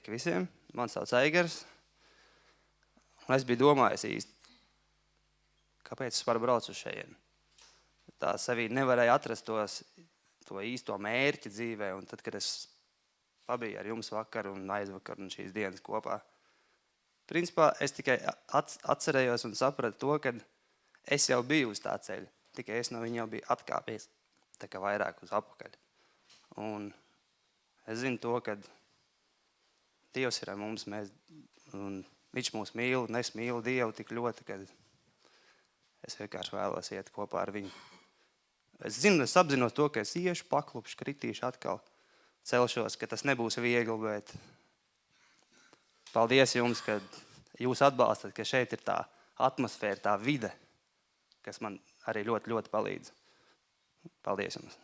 Sveiki visiem, man sauc Aigars. Un es biju domājis īsti, kāpēc es varu braukt uz šejien. Tā sevī nevarēja atrast to īsto mērķi dzīvē, un tad, kad es pabiju ar jums vakar un aizvakar un šīs dienas kopā, principā es tikai atcerējos un sapratu to, ka es jau biju uz tā ceļa, tikai es no viņa jau biju atkāpies, tā kā vairāk uz apakaļ. Un es zinu to, ka Dievs ir ar mums, un viņš mūs mīl, un es mīlu Dievu tik ļoti, ka es vienkārši vēlos iet kopā ar viņu. Es zinu, es apzinos to, ka es iešu, paklupšu, kritīšu atkal, celšos, ka tas nebūs viegli, bet paldies jums, ka jūs atbalstat, ka šeit ir tā atmosfēra, tā vide, kas man arī ļoti, ļoti palīdz. Paldies jums!